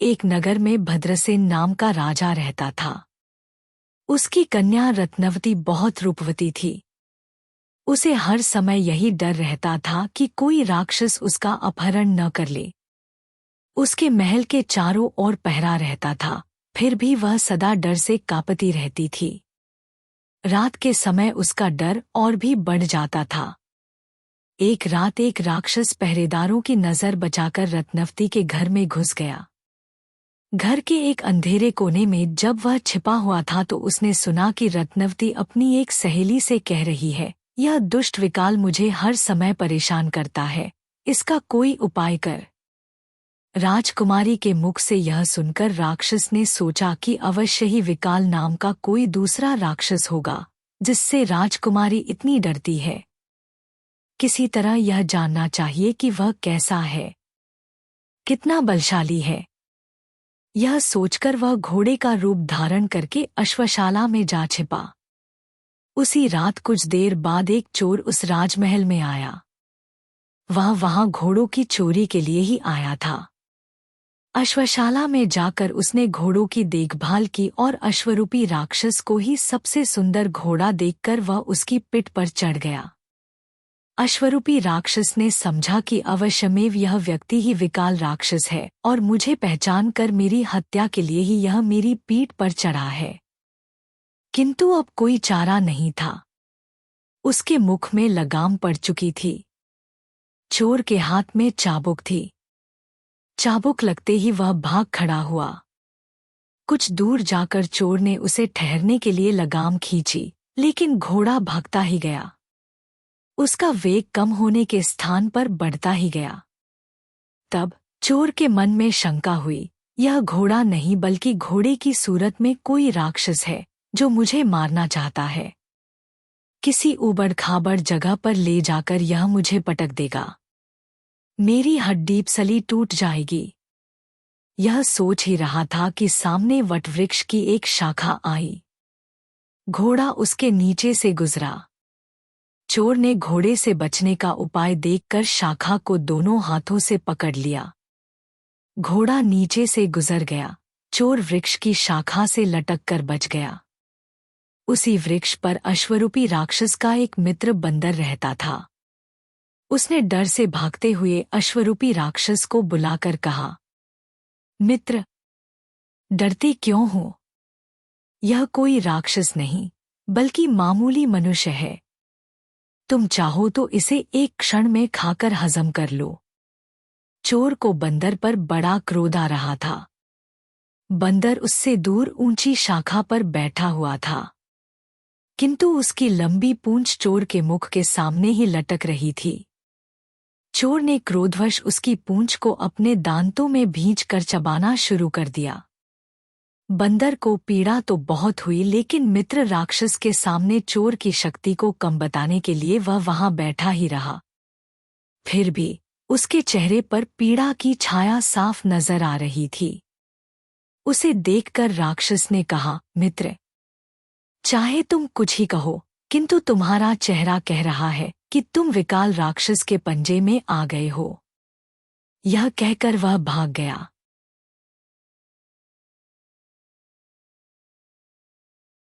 एक नगर में भद्रसेन नाम का राजा रहता था। उसकी कन्या रत्नवती बहुत रूपवती थी। उसे हर समय यही डर रहता था कि कोई राक्षस उसका अपहरण न कर ले। उसके महल के चारों ओर पहरा रहता था, फिर भी वह सदा डर से कांपती रहती थी। रात के समय उसका डर और भी बढ़ जाता था। एक रात एक राक्षस पहरेदारों की नजर बचाकर रत्नवती के घर में घुस गया। घर के एक अंधेरे कोने में जब वह छिपा हुआ था तो उसने सुना कि रत्नवती अपनी एक सहेली से कह रही है, यह दुष्ट विकाल मुझे हर समय परेशान करता है, इसका कोई उपाय कर। राजकुमारी के मुख से यह सुनकर राक्षस ने सोचा कि अवश्य ही विकाल नाम का कोई दूसरा राक्षस होगा जिससे राजकुमारी इतनी डरती है। किसी तरह यह जानना चाहिए कि वह कैसा है, कितना बलशाली है। यह सोचकर वह घोड़े का रूप धारण करके अश्वशाला में जा छिपा। उसी रात कुछ देर बाद एक चोर उस राजमहल में आया। वह वहां घोड़ों की चोरी के लिए ही आया था। अश्वशाला में जाकर उसने घोड़ों की देखभाल की और अश्वरूपी राक्षस को ही सबसे सुंदर घोड़ा देखकर वह उसकी पिठ पर चढ़ गया। अश्वरूपी राक्षस ने समझा कि अवश्यमेव यह व्यक्ति ही विकाल राक्षस है और मुझे पहचान कर मेरी हत्या के लिए ही यह मेरी पीठ पर चढ़ा है। किंतु अब कोई चारा नहीं था। उसके मुख में लगाम पड़ चुकी थी। चोर के हाथ में चाबुक थी। चाबुक लगते ही वह भाग खड़ा हुआ। कुछ दूर जाकर चोर ने उसे ठहरने के लिए लगाम खींची, लेकिन घोड़ा भागता ही गया। उसका वेग कम होने के स्थान पर बढ़ता ही गया। तब चोर के मन में शंका हुई, यह घोड़ा नहीं बल्कि घोड़े की सूरत में कोई राक्षस है जो मुझे मारना चाहता है। किसी ऊबड़-खाबड़ जगह पर ले जाकर यह मुझे पटक देगा। मेरी हड्डी सली टूट जाएगी। यह सोच ही रहा था कि सामने वटवृक्ष की एक शाखा आई। घोड़ा उसके नीचे से गुजरा। चोर ने घोड़े से बचने का उपाय देखकर शाखा को दोनों हाथों से पकड़ लिया। घोड़ा नीचे से गुजर गया। चोर वृक्ष की शाखा से लटक कर बच गया। उसी वृक्ष पर अश्वरूपी राक्षस का एक मित्र बंदर रहता था। उसने डर से भागते हुए अश्वरूपी राक्षस को बुलाकर कहा, मित्र, डरते क्यों हो? यह कोई राक्षस नहीं बल्कि मामूली मनुष्य है। तुम चाहो तो इसे एक क्षण में खाकर हजम कर लो। चोर को बंदर पर बड़ा क्रोध आ रहा था। बंदर उससे दूर ऊंची शाखा पर बैठा हुआ था, किंतु उसकी लंबी पूंछ चोर के मुख के सामने ही लटक रही थी। चोर ने क्रोधवश उसकी पूंछ को अपने दांतों में भींचकर चबाना शुरू कर दिया। बंदर को पीड़ा तो बहुत हुई, लेकिन मित्र राक्षस के सामने चोर की शक्ति को कम बताने के लिए वह वहां बैठा ही रहा। फिर भी उसके चेहरे पर पीड़ा की छाया साफ नजर आ रही थी। उसे देखकर राक्षस ने कहा, मित्र, चाहे तुम कुछ ही कहो, किंतु तुम्हारा चेहरा कह रहा है कि तुम विकाल राक्षस के पंजे में आ गए हो। यह कहकर वह भाग गया।